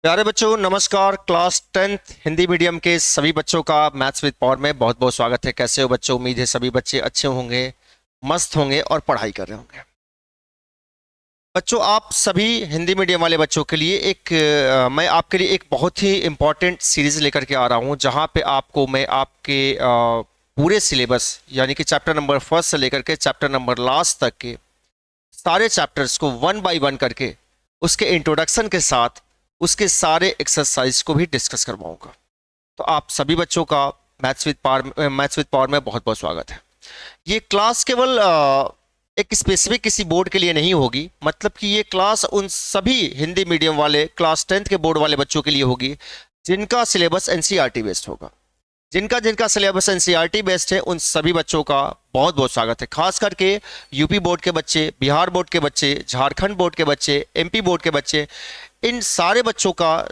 प्यारे बच्चों नमस्कार। क्लास 10th हिंदी मीडियम के सभी बच्चों का मैथ्स विद पावर में बहुत बहुत स्वागत है। कैसे हो बच्चों? उम्मीद है सभी बच्चे अच्छे होंगे, मस्त होंगे और पढ़ाई कर रहे होंगे। बच्चों आप सभी हिंदी मीडियम वाले बच्चों के लिए मैं आपके लिए एक बहुत ही इम्पोर्टेंट सीरीज लेकर के आ रहा हूं, जहां पे आपको मैं आपके पूरे सिलेबस यानी कि चैप्टर नंबर फर्स्ट से लेकर के चैप्टर नंबर लास्ट तक के सारे चैप्टर्स को वन बाय वन करके उसके इंट्रोडक्शन के साथ उसके सारे एक्सरसाइज को भी डिस्कस करवाऊंगा। तो आप सभी बच्चों का मैथ्स विद पावर में बहुत बहुत स्वागत है। ये क्लास केवल एक स्पेसिफिक किसी बोर्ड के लिए नहीं होगी, मतलब कि ये क्लास उन सभी हिंदी मीडियम वाले क्लास 10th के बोर्ड वाले बच्चों के लिए होगी जिनका सिलेबस एनसीईआरटी बेस्ड होगा। जिनका जिनका सिलेबस एनसीईआरटी बेस्ड है उन सभी बच्चों का बहुत बहुत स्वागत है। खास करके यूपी बोर्ड के बच्चे, बिहार बोर्ड के बच्चे, झारखंड बोर्ड के बच्चे, एमपी बोर्ड के बच्चे, इन सारे बच्चों का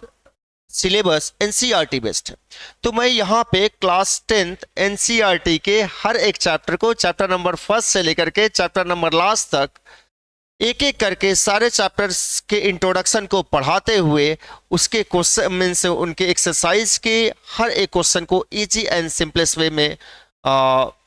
सिलेबस एनसीईआरटी बेस्ड है। तो मैं यहाँ पे क्लास 10th एनसीईआरटी के हर एक चैप्टर को, चैप्टर नंबर फर्स्ट से लेकर के चैप्टर नंबर लास्ट तक, एक एक करके सारे चैप्टर्स के इंट्रोडक्शन को पढ़ाते हुए उसके क्वेश्चन मीन्स उनके एक्सरसाइज के हर एक क्वेश्चन को इजी एंड सिंपलेस्ट वे में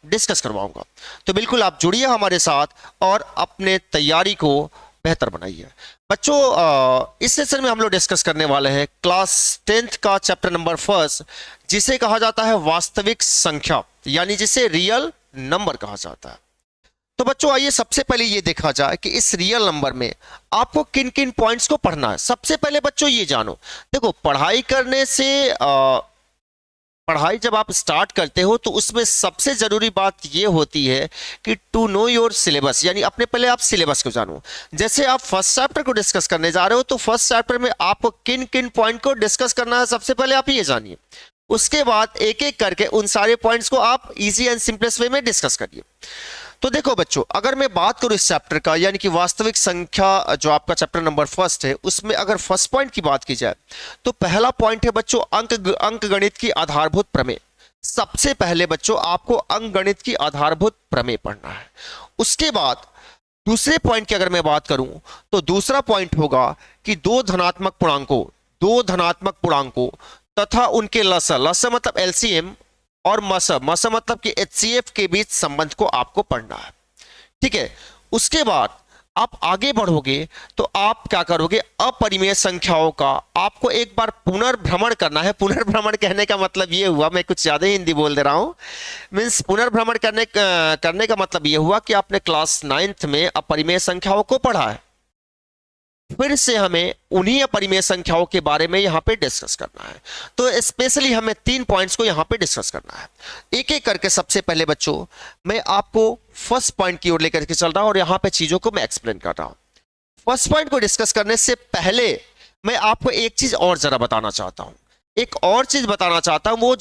डिस्कस करवाऊंगा। तो बिल्कुल आप जुड़िए हमारे साथ और अपने तैयारी को बेहतर बनाइए। बच्चों इस सेशन में हम लोग डिस्कस करने वाले हैं क्लास 10th का चैप्टर नंबर फर्स्ट, जिसे कहा जाता है वास्तविक संख्या, यानी जिसे रियल नंबर कहा जाता है। तो बच्चों आइए सबसे पहले ये देखा जाए कि इस रियल नंबर में आपको किन किन पॉइंट्स को पढ़ना है। सबसे पहले बच्चों ये जानो, देखो पढ़ाई करने से पढ़ाई जब आप स्टार्ट करते हो तो उसमें सबसे जरूरी बात ये होती है कि टू नो योर सिलेबस, यानी अपने पहले आप सिलेबस को जानो। जैसे आप फर्स्ट चैप्टर को डिस्कस करने जा रहे हो तो फर्स्ट चैप्टर में आपको किन किन पॉइंट को डिस्कस करना है सबसे पहले आप ये जानिए। उसके बाद एक एक करके उन सारे पॉइंट्स को आप इजी एंड सिंपलेस्ट वे में डिस्कस करिए। तो देखो बच्चों, अगर मैं बात करूं इस चैप्टर का यानी कि वास्तविक संख्या जो आपका चैप्टर नंबर फर्स्ट है, उसमें अगर फर्स्ट पॉइंट की बात की जाए तो पहला पॉइंट है बच्चों अंक गणित की आधारभूत प्रमेय। सबसे पहले बच्चों आपको अंक गणित की आधारभूत प्रमेय पढ़ना है। उसके बाद दूसरे पॉइंट की अगर मैं बात करूं तो दूसरा पॉइंट होगा कि दो धनात्मक पूर्णांकों तथा उनके लसअ मतलब एलसीएम और मसअ मतलब कि एचसीएफ के बीच संबंध को आपको पढ़ना है। ठीक है, उसके बाद आप आगे बढ़ोगे तो आप क्या करोगे, अपरिमेय संख्याओं का आपको एक बार पुनर्भ्रमण करना है। पुनर्भ्रमण कहने का मतलब ये हुआ, मैं कुछ ज्यादा ही हिंदी बोल दे रहा हूं, मीन्स पुनर्भ्रमण करने का मतलब ये हुआ कि आपने क्लास 9th में अपरिमेय संख्याओं को पढ़ा है, फिर से हमें उन्हीं अपरिमेय संख्याओं के बारे में यहां पे डिस्कस करना है। तो स्पेशली हमें 3 पॉइंट्स को यहां पे डिस्कस करना है एक एक करके। सबसे पहले बच्चों मैं आपको फर्स्ट पॉइंट की ओर लेकर के चल रहा हूं और यहां पे चीजों को मैं एक्सप्लेन कर रहा हूं। फर्स्ट पॉइंट को डिस्कस करने से पहले मैं आपको एक चीज और जरा बताना चाहता हूं। एक और चीज बताना चाहता हूं,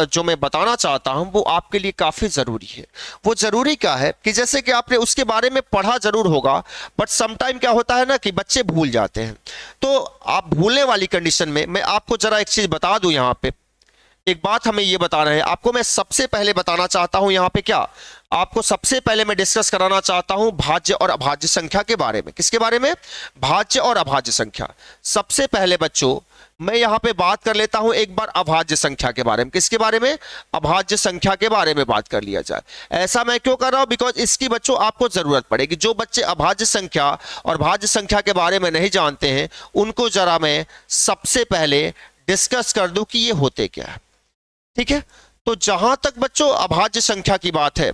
जो मैं बताना चाहता हूं वो आपके लिए काफी जरूरी है। वो जरूरी क्या है कि जैसे कि आपने उसके बारे में पढ़ा जरूर होगा, बट समटाइम क्या होता है ना कि बच्चे भूल जाते हैं। तो आप भूलने वाली कंडीशन में मैं आपको जरा एक चीज बता दूं। यहां पे एक बात हमें ये बता रहे हैं, आपको मैं सबसे पहले बताना चाहता हूं यहां पे क्या, आपको सबसे पहले मैं डिस्कस कराना चाहता हूं भाज्य और अभाज्य संख्या के बारे में। किसके बारे में? भाज्य और अभाज्य संख्या। सबसे पहले बच्चों मैं यहां पे बात कर लेता हूं एक बार अभाज्य संख्या के बारे में। किसके बारे में? अभाज्य संख्या के बारे में बात कर लिया जाए। ऐसा मैं क्यों कर रहा हूं? बिकॉज इसकी बच्चों आपको जरूरत पड़ेगी। जो बच्चे अभाज्य संख्या और भाज्य संख्या के बारे में नहीं जानते हैं उनको जरा मैं सबसे पहले डिस्कस कर दूं कि ये होते क्या है। ठीक है, तो जहां तक बच्चों अभाज्य संख्या की बात है,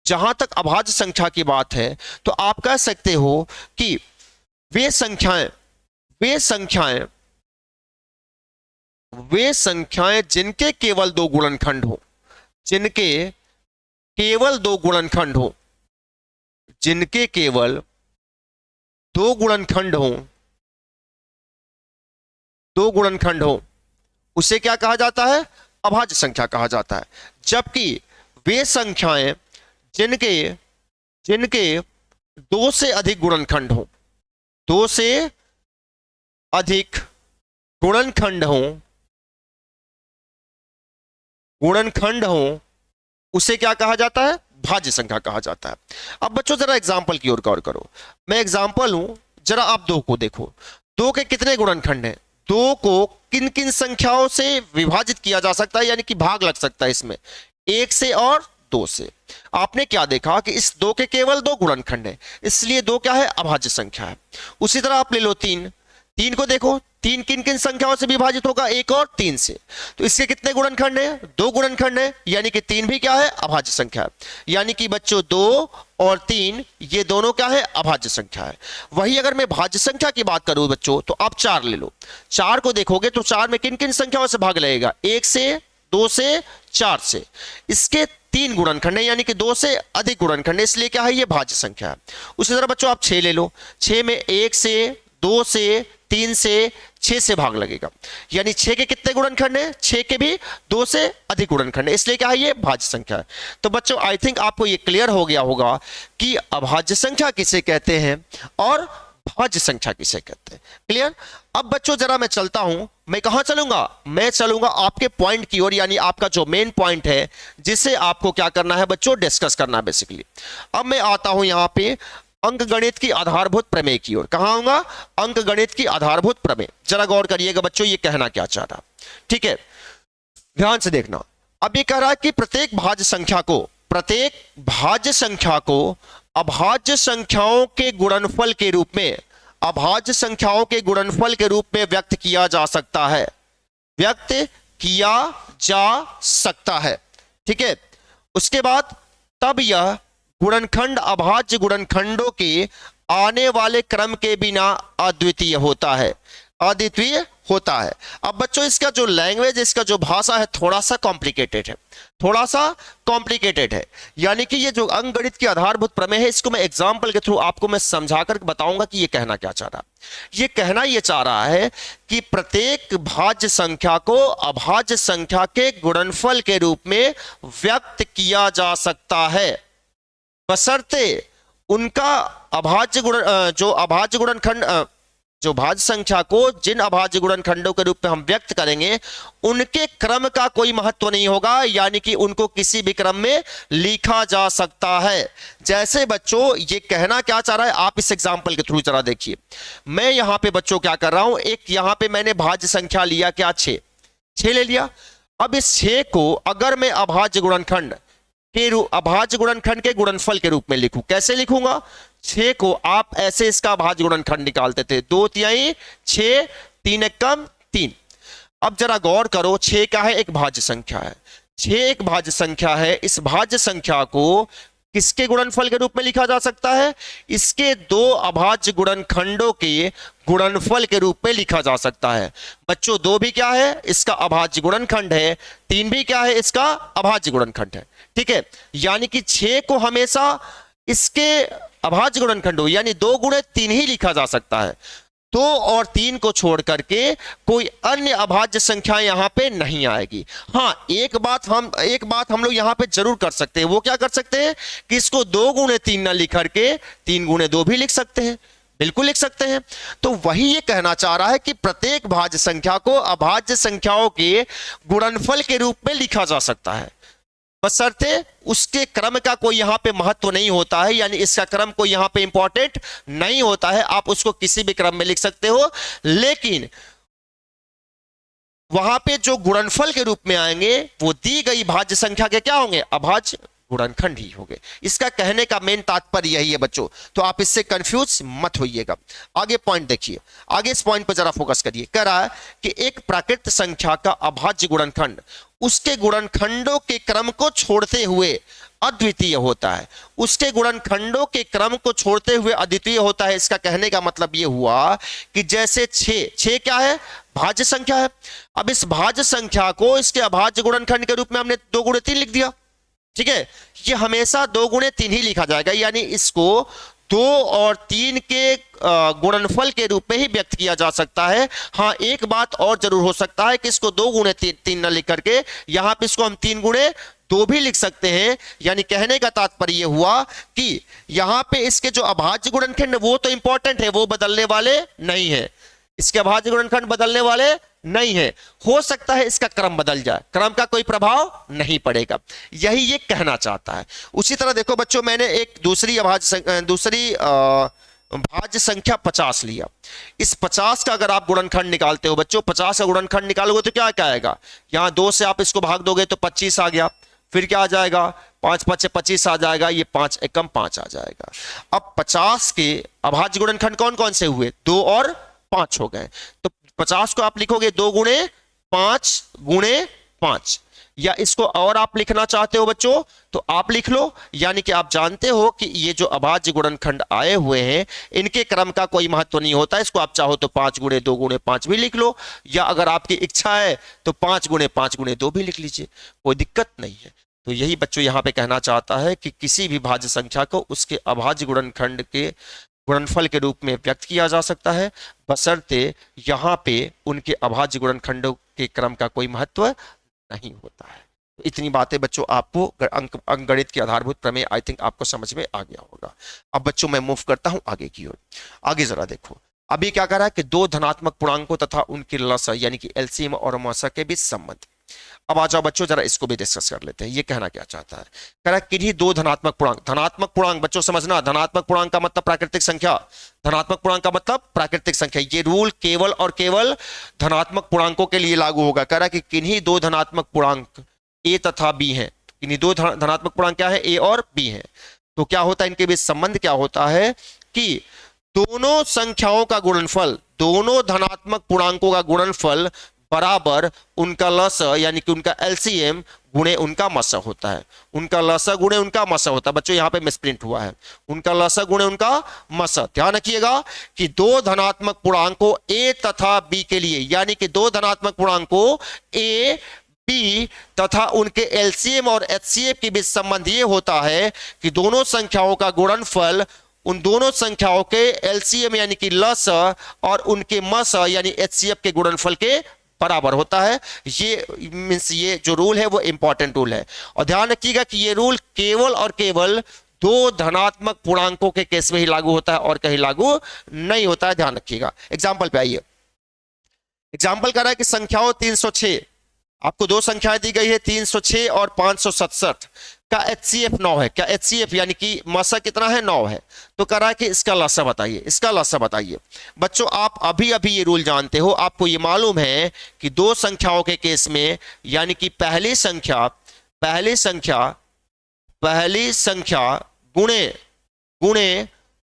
जहां तक अभाज्य संख्या की बात है तो आप कह सकते हो कि वे संख्याएं जिनके केवल दो गुणनखंड हो, जिनके केवल दो गुणनखंड हो, जिनके केवल दो गुणनखंड हो, उसे क्या कहा जाता है? अभाज्य संख्या कहा जाता है। जबकि वे संख्याएं जिनके दो से अधिक गुणनखंड हो, दो से अधिक गुणनखंड हो, उसे क्या कहा जाता है? भाज्य संख्या कहा जाता है। अब बच्चों जरा एग्जांपल की ओर गौर करो। मैं एग्जांपल हूं, जरा आप दो को देखो। दो के कितने गुणनखंड हैं? दो को किन किन संख्याओं से विभाजित किया जा सकता है, यानी कि भाग लग सकता है इसमें? एक से और दो से। आपने क्या देखा कि इस दो के केवल दो गुणनखंड हैं, इसलिए दो क्या है? अभाज्य संख्या है। उसी तरह आप ले लो तीन, तीन को देखो, तीन किन किन संख्याओं से विभाजित होगा? एक और तीन से। तो इसके कितने गुणनखंड हैं? दो गुणनखंड हैं, यानी कि तीन भी क्या है? अभाज्य संख्या है। यानी कि बच्चों दो और तीन ये दोनों क्या है? अभाज्य संख्या है। वही अगर मैं भाज्य संख्या की बात करूं बच्चों, तो आप चार ले लो। चार को देखोगे तो चार में किन किन संख्याओं से भाग लगेगा? एक से, दो से, चार से। इसके तीन गुणनखंड है, यानी कि दो से अधिक गुणनखंड है, इसलिए क्या है? ये भाज्य संख्या है। उसी तरह बच्चों आप छह ले लो। छह में एक से, दो से, तीन से, छह से भाग लगेगा, यानी छह के कितने गुणनखंड है? छह के भी दो से अधिक गुणनखंड है, इसलिए क्या है? ये भाज्य संख्या है। तो बच्चों आई थिंक आपको ये क्लियर हो गया होगा कि अभाज्य संख्या किसे कहते हैं और भाज्य संख्या किसे कहते हैं। क्लियर? अब बच्चों जरा मैं चलता हूं, मैं कहां चलूंगा? मैं चलूंगा आपके पॉइंट की ओर, यानी आपका जो मेन पॉइंट है जिसे आपको क्या करना है बच्चों? डिस्कस करना है बेसिकली। अब मैं आता हूं यहां पे अंकगणित की आधारभूत प्रमेय की ओर। कहां आऊंगा? अंकगणित की आधारभूत प्रमेय। जरा गौर करिएगा बच्चों, ये कहना क्या चाह रहा? ठीक है, ध्यान से देखना। अब ये कह रहा है कि प्रत्येक भाज्य संख्या को अभाज्य संख्याओं के गुणनफल के रूप में, अभाज्य संख्याओं के गुणनफल के रूप में व्यक्त किया जा सकता है, व्यक्त किया जा सकता है। ठीक है, उसके बाद तब यह गुणनखंड अभाज्य गुणनखंडों के आने वाले क्रम के बिना अद्वितीय होता है, अद्वितीय होता है। अब बच्चों इसका जो लैंग्वेज, इसका जो भाषा है थोड़ा सा कॉम्प्लिकेटेड है, थोड़ा सा कॉम्प्लिकेटेड है। यानी कि ये जो अंकगणित की आधारभूत प्रमेय है, इसको मैं एग्जांपल के थ्रू आपको मैं समझाकर बताऊंगा कि ये कहना क्या चाह रहा। ये कहना ये चाह रहा है कि प्रत्येक भाज्य संख्या को अभाज्य संख्या के गुणनफल के रूप में व्यक्त किया जा सकता है, बशर्ते उनका अभाज्य गुण जो अभाज्य गुणनखंड जो भाज्य संख्या को जिन अभाज्य गुणनखंडों के रूप में हम व्यक्त करेंगे उनके क्रम का कोई महत्व नहीं होगा, यानी कि उनको किसी भी क्रम में लिखा जा सकता है। जैसे बच्चों ये कहना क्या चाह रहा है, आप इस एग्जांपल के थ्रू जरा देखिए। मैं यहां पे बच्चों क्या कर रहा हूं, एक यहां पे मैंने भाज्य संख्या लिया क्या? 6 ले लिया। अब इस 6 को अगर मैं अभाज्य गुणनखंड के गुणनफल के रूप में लिखूं, कैसे लिखूंगा? 6 को आप ऐसे इसका अभाज्य गुणनखंड निकालते थे, 2 तिहाई 6, 3 एकम 3। अब जरा गौर करो, 6 क्या है? एक भाज्य संख्या है। 6 एक भाज्य संख्या है। इस भाज्य संख्या को किसके गुणनफल के रूप में लिखा जा सकता है? इसके दो अभाज्य गुणनखंडों के गुणनफल के रूप में लिखा जा सकता है। बच्चों 2 भी क्या है? इसका अभाज्य गुणनखंड है। 3 भी क्या है? इसका अभाज्य गुणनखंड है। ठीक है, यानी कि 6 को हमेशा इसके अभाज्य गुणनखंडों यानी 2 गुणे 3 ही लिखा जा सकता है। 2 और 3 को छोड़ करके कोई अन्य अभाज्य संख्या यहां पे नहीं आएगी। हां, एक बात हम लोग यहां पे जरूर कर सकते हैं। वो क्या कर सकते हैं कि इसको 2 गुणे 3 ना लिख करके 3 गुणे 2 भी लिख सकते हैं, बिल्कुल लिख सकते हैं। तो वही ये कहना चाह रहा है कि प्रत्येक भाज्य संख्या को अभाज्य संख्याओं के गुणनफल के रूप में लिखा जा सकता है, बशर्ते उसके क्रम का कोई यहां पे महत्व नहीं होता है, यानी इसका क्रम कोई यहां पे इंपॉर्टेंट नहीं होता है। आप उसको किसी भी क्रम में लिख सकते हो, लेकिन वहां पे जो गुणनफल के रूप में आएंगे वो दी गई भाज्य संख्या के क्या होंगे? अभाज्य गुणनखंड ही होंगे। इसका कहने का मेन तात्पर्य यही है बच्चों, तो आप इससे कंफ्यूज मत होइएगा। आगे पॉइंट देखिए, आगे इस पॉइंट पर जरा फोकस करिए। कह रहा है कि एक प्राकृत संख्या का अभाज्य गुणनखंड उसके गुणनखंडों के क्रम को छोड़ते हुए अद्वितीय होता है। उसके गुणनखंडों के क्रम को छोड़ते हुए अद्वितीय होता है। इसका कहने का मतलब यह हुआ कि जैसे 6 क्या है? भाज्य संख्या है। अब इस भाज्य संख्या को इसके अभाज्य गुणनखंड के रूप में हमने 2 गुणे 3 लिख दिया। ठीक है, ये हमेशा 2 गुणे 3 ही लिखा जाएगा, यानी इसको 2 और 3 के गुणनफल के रूप में ही व्यक्त किया जा सकता है। हां, एक बात और जरूर हो सकता है कि इसको 2 गुणे 3 न लिख करके यहां पे इसको हम 3 गुणे 2 भी लिख सकते हैं। यानी कहने का तात्पर्य यह हुआ कि यहां पे इसके जो अभाज्य गुणनखंड वो तो इंपॉर्टेंट है, वो बदलने वाले नहीं है। इसके अभाज्य गुणनखंड बदलने वाले नहीं है। हो सकता है इसका क्रम बदल जाए, क्रम का कोई प्रभाव नहीं पड़ेगा, यही ये कहना चाहता है। उसी तरह देखो बच्चों, मैंने एक दूसरी भाज्य संख्या 50 लिया, इस 50 का अगर आप गुणनखंड निकालते हो बच्चों, 50 का गुणनखंड निकालोगे तो क्या क्या आएगा, यहां 2 से आप इसको भाग दोगे तो 25 आ गया, फिर क्या आ जाएगा 5 5 25 आ जाएगा, ये 5 एकम 5 आ जाएगा। अब 50 के अभाज्य गुणनखंड कौन कौन से हुए, 2 और 5 हो गए, तो 50 को आप लिखोगे 2 गुणे 5 गुणे 5, या इसको और आप लिखना चाहते हो बच्चों तो आप लिख लो, यानी कि आप जानते हो कि ये जो अभाज्य गुणनखंड आए हुए हैं इनके क्रम का कोई महत्व नहीं होता, इसको आप चाहो तो 5 गुणे 2 गुणे 5 भी लिख लो, या अगर आपकी इच्छा है तो 5 गुणे 5 गुणे 2 भी लिख लीजिए, कोई दिक्कत नहीं है। तो यही बच्चों यहां पे कहना चाहता है कि किसी भी भाज्य संख्या को उसके अभाज्य गुणनखंड के गुणनफल के रूप में व्यक्त किया जा सकता है, बशर्ते यहां पे उनके अभाज्य गुणनखंडों के क्रम का कोई महत्व नहीं होता है। तो इतनी बातें बच्चों आपको अंकगणित के आधारभूत प्रमेय आई थिंक आपको समझ में आ गया होगा। अब बच्चों मैं मूव करता हूं आगे की ओर। आगे जरा देखो, अभी क्या कर रहा है कि दो धनात्मक पूर्णांकों तथा उनके लसा यानी कि एलसीएम और मसा के बीच संबंध। अब आ जाओ बच्चों जरा इसको भी डिस्कस कर लेते हैं, ये कहना क्या चाहता है, कह रहा है किन्हीं दो धनात्मक पूर्णांक, धनात्मक पूर्णांक बच्चों समझना, धनात्मक पूर्णांक का मतलब प्राकृतिक संख्या, धनात्मक पूर्णांक का मतलब प्राकृतिक संख्या, ये रूल केवल और केवल धनात्मक पूर्णांकों के लिए लागू होगा। कह रहा है कि किन्हीं दो धनात्मक पूर्णांक ए तथा बी हैं, किन्हीं दो धनात्मक पूर्णांक क्या है, ए और बी है, तो क्या होता है इनके बीच संबंध क्या होता है कि दोनों संख्याओं का गुणनफल, दोनों धनात्मक पूर्णांकों का गुणनफल बराबर उनका लस यानी कि उनका एलसीएम गुणे उनका मस होता है, उनका लस गुणे उनका मस होता है। बच्चों यहां पे मिसप्रिंट हुआ है, उनका लस गुणे उनका मस। ध्यान रखिएगा कि दो धनात्मक पूर्णांकों ए तथा बी के लिए, यानी कि दो धनात्मक पूर्णांकों ए बी तथा उनके एलसीएम और एचसीएफ के बीच संबंध ये होता है कि दोनों संख्याओं का गुणनफल उन दोनों संख्याओं के एलसीएम यानी कि लस और उनके मस यानी एचसीएफ के गुणनफल के बराबर होता है। ये मींस ये जो रूल है वो इंपॉर्टेंट रूल है, और ध्यान रखिएगा कि ये रूल केवल और केवल दो धनात्मक पूर्णांकों के केस में ही लागू होता है और कहीं लागू नहीं होता है, ध्यान रखिएगा। एग्जाम्पल पे आइए, एग्जाम्पल कर रहा है कि संख्याओं 306, आपको दो संख्याएं दी गई है 306 और 567 का एचसीएफ 9 है, क्या एचसीएफ यानी कि मसा कितना है 9 है, तो कह रहा है कि इसका लसा बताइए, इसका लसा बताइए। बच्चों आप अभी अभी ये रूल जानते हो, आपको ये मालूम है कि दो संख्याओं के केस में यानी कि पहली संख्या गुणे गुणे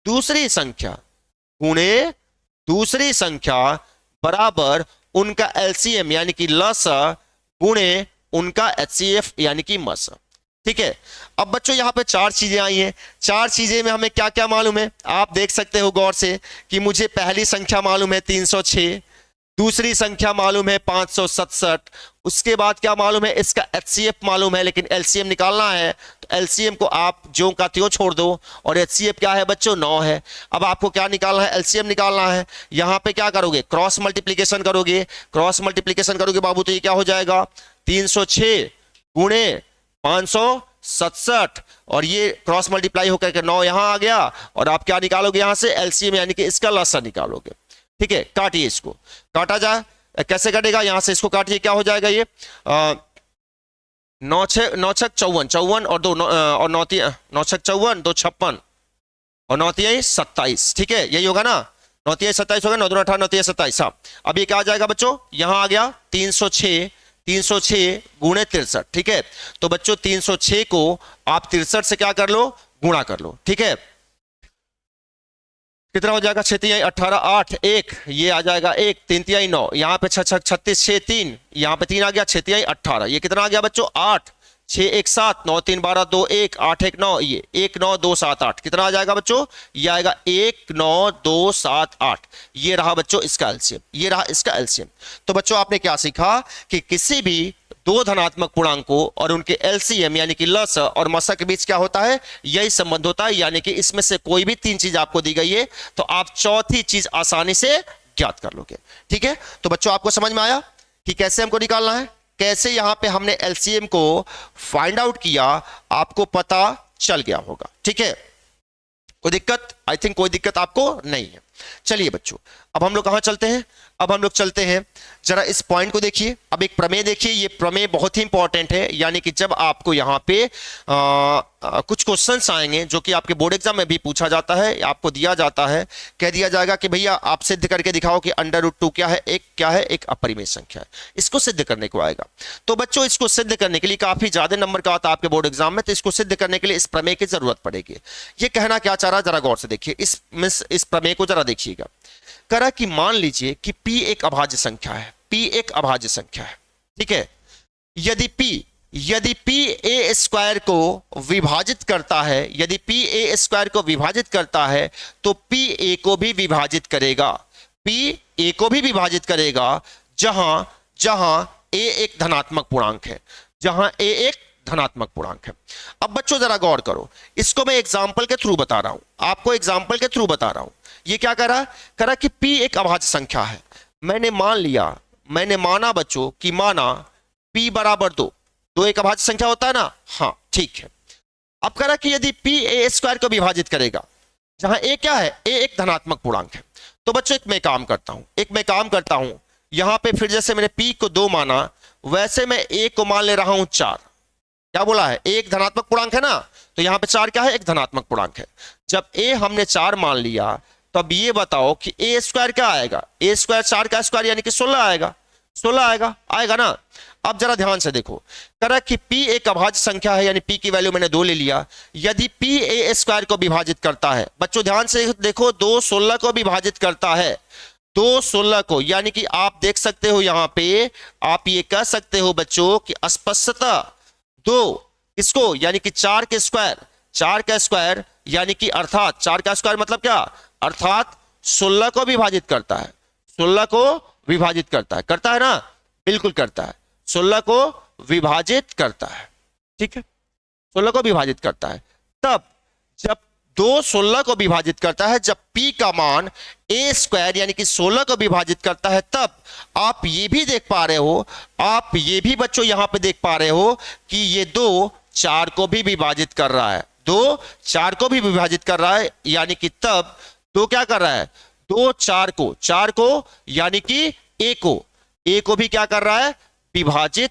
दूसरी संख्या गुणे दूसरी संख्या बराबर उनका एलसीएम यानी कि लसा गुणे उनका एचसीएफ यानी कि मस। ठीक है, अब बच्चों यहां पे चार चीजें आई हैं, चार चीजें में हमें क्या क्या मालूम है आप देख सकते हो गौर से कि मुझे पहली संख्या मालूम है 306, दूसरी संख्या मालूम है 567, उसके बाद क्या मालूम है इसका एचसीएफ मालूम है, लेकिन एलसीएम निकालना है तो एलसीएम को आप ज्यों का त्यों छोड़ दो, और एचसीएफ क्या है बच्चों 9 है। अब आपको क्या निकालना है, एलसीएम निकालना है, यहां पे क्या करोगे क्रॉस मल्टीप्लीकेशन करोगे, क्रॉस मल्टीप्लीकेशन करोगे बाबू तो ये क्या हो जाएगा 306 गुणे 567 और ये क्रॉस मल्टीप्लाई होकर के 9 यहां आ गया, और आप क्या निकालोगे यहां से एलसीएम यानी कि इसका लसा निकालोगे। ठीक है, काटिए इसको, काटा जाए कैसे कटेगा, यहां से इसको काटिए, क्या हो जाएगा ये 9 6 54 और 2 और 9 6 54 2 56 और 9 27। ठीक है, यही होगा ना, 9 27 होगा, 9 2 18 9 27। हाँ, अब ये क्या आ जाएगा बच्चों, यहां आ गया 306 गुणे 63। ठीक है, तो बच्चों 306 को आप 63 से क्या कर लो, गुणा कर लो। ठीक है, कितना हो जाएगा 6 3 18 8 1, ये आ जाएगा 1 3 3 9, यहाँ पे 6 6 36 6 3, यहाँ पे 3 आ गया 6 3 18, ये कितना आ गया बच्चों 8 6 1 7 9 3 12 2 1 8 1 9, ये 1 9 2 7 8, कितना आ जाएगा बच्चों, ये आएगा 1 9 2 7 8। ये रहा बच्चों इसका एलसीएम, ये रहा इसका एलसीएम। तो बच्चों आपने क्या सीखा कि किसी भी दो धनात्मक पूर्णांकों और उनके एलसीएम यानी कि लस और मसा के बीच क्या होता है, यही संबंध होता है, यानी कि इसमें से कोई भी तीन चीज आपको दी गई है तो आप चौथी चीज आसानी से ज्ञात कर लोगे। ठीक है, तो बच्चों आपको समझ में आया कि कैसे हमको निकालना है, कैसे यहां पे हमने एलसीएम को फाइंड आउट किया, आपको पता चल गया होगा। ठीक है, कोई दिक्कत, आई थिंक कोई दिक्कत आपको नहीं है। चलिए बच्चों अब हम लोग कहां चलते हैं, अब हम लोग चलते हैं, जरा इस पॉइंट को देखिए। अब एक प्रमेय देखिए, ये प्रमेय बहुत ही इंपॉर्टेंट है, यानी कि जब आपको यहां पे कुछ क्वेश्चंस आएंगे जो कि आपके बोर्ड एग्जाम में भी पूछा जाता है, आपको दिया जाता है, कह दिया जाएगा कि भैया आप सिद्ध करके दिखाओ कि √2 क्या है, एक अपरिमेय संख्या है, इसको सिद्ध करने को आएगा। तो बच्चों इसको सिद्ध करने के लिए काफी ज्यादा नंबर का आता है आपके बोर्ड एग्जाम में, तो इसको सिद्ध करने के लिए इस प्रमेय की जरूरत पड़ेगी। ये कहना क्या चाह रहा है, जरा गौर से देखिए, इस प्रमेय को जरा देखिएगा। करा कि मान लीजिए कि P एक अभाज्य संख्या है, P एक अभाज्य संख्या है, ठीक है। यदि P a स्क्वायर को विभाजित करता है, यदि P a स्क्वायर को विभाजित करता है तो P a को भी विभाजित करेगा, P a को भी विभाजित करेगा, जहां a एक धनात्मक पूर्णांक है, जहां a एक धनात्मक पूर्णांक है। अब बच्चों जरा गौर करो, इसको मैं एग्जांपल के थ्रू बता रहा हूं, आपको एग्जांपल के थ्रू बता रहा हूं। ये क्या करा कि P एक अभाज्य संख्या है, मैंने माना बच्चों कि माना P बराबर 2 एक अभाज्य संख्या होता है ना, हाँ ठीक है। अब करा कि यदि P a स्क्वायर को विभाजित करेगा, जहां a क्या है, a एक धनात्मक पूर्णांक है, तो बच्चों एक मैं काम करता हूं, यहां पे फिर जैसे मैंने P को 2 माना, वैसे मैं a को मान ले रहा हूं 4। क्या बोला है, एक धनात्मक पूर्णांक है ना, तो यहां पे 4 क्या है, एक धनात्मक पूर्णांक है। जब a हमने 4 मान लिया, तब ये बताओ कि a स्क्वायर क्या आएगा, a स्क्वायर 4 का स्क्वायर यानी कि 16 आएगा ना। अब जरा ध्यान से देखो, करा कि P एक अभाज्य संख्या है, यानी P की वैल्यू मैंने 2 ले लिया। यदि P a स्क्वायर को विभाजित करता है, बच्चों ध्यान से देखो, 2 16 को विभाजित करता है, 2 16 को, यानी कि आप देख सकते हो यहां पे, आप ये कह सकते हो बच्चों कि स्पष्टता 2 इसको, यानी कि 4 का स्क्वायर यानी कि अर्थात 4 का स्क्वायर मतलब क्या, अर्थात 16 को विभाजित करता है, 16 को विभाजित करता है ना, बिल्कुल करता है, 16 को विभाजित करता है, ठीक है, 16 को विभाजित करता है। तब जब 2 16 को विभाजित करता है, जब P का मान a स्क्वायर यानी कि 16 को विभाजित करता है, तब आप ये भी देख पा रहे हो, आप ये भी बच्चों यहां पे देख पा रहे हो कि ये 2 4 को भी विभाजित कर रहा है, 2 4 को भी विभाजित कर रहा है, यानी कि तब 2 क्या कर रहा है, 2 4 को यानी कि a को भी क्या कर रहा है, विभाजित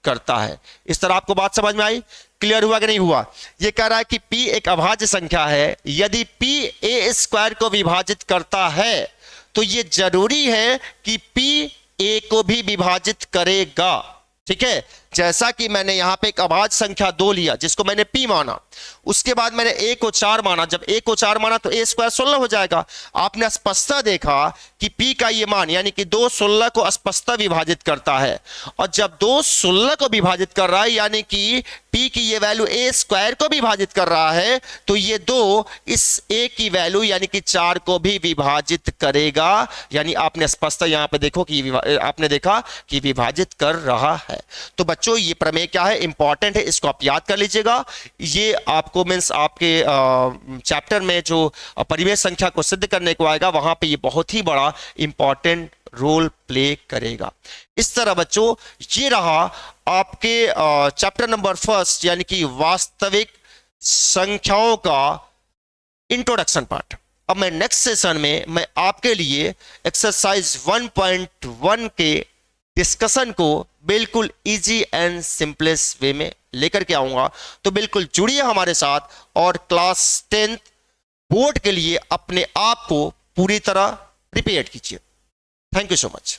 करता है। इस तरह आपको बात समझ में आई, क्लियर हुआ कि नहीं हुआ। ये कह रहा है कि P एक अभाज्य संख्या है, यदि P a स्क्वायर को विभाजित करता है तो ये जरूरी है कि P a को भी विभाजित करेगा, ठीक है। जैसा कि मैंने यहां पे एक अभाज्य संख्या 2 लिया, जिसको मैंने P माना, उसके बाद मैंने a को 4 माना, जब a को 4 माना तो a स्क्वायर 16 हो जाएगा। आपने स्पष्टता देखा कि P का ये मान यानी कि 2 16 को स्पष्टता विभाजित करता है, और जब 2 16 को विभाजित कर रहा है यानी कि P की ये वैल्यू a स्क्वायर को विभाजित कर रहा है, तो ये 2 इस a की वैल्यू यानी कि 4 को भी विभाजित करेगा, यानी आपने स्पष्टता यहां पे देखो कि आपने देखा कि विभाजित कर रहा है। तो बच्चों ये प्रमेय क्या है, इंपॉर्टेंट है, इसको आप याद कर लीजिएगा। ये आपको मींस आपके चैप्टर में जो परिमेय संख्या को सिद्ध करने को आएगा, वहां पे ये बहुत ही बड़ा इंपॉर्टेंट रोल प्ले करेगा। इस तरह बच्चों ये रहा आपके चैप्टर नंबर 1 यानी कि वास्तविक संख्याओं का इंट्रोडक्शन पार्ट। अब मैं नेक्स्ट सेशन में मैं आपके लिए एक्सरसाइज 1.1 के डिस्कशन को बिल्कुल इजी एंड सिंपलेस्ट वे में लेकर के आऊंगा, तो बिल्कुल जुड़िए हमारे साथ और क्लास 10th बोर्ड के लिए अपने आप को पूरी तरह प्रिपेयर कीजिए। Thank you so much.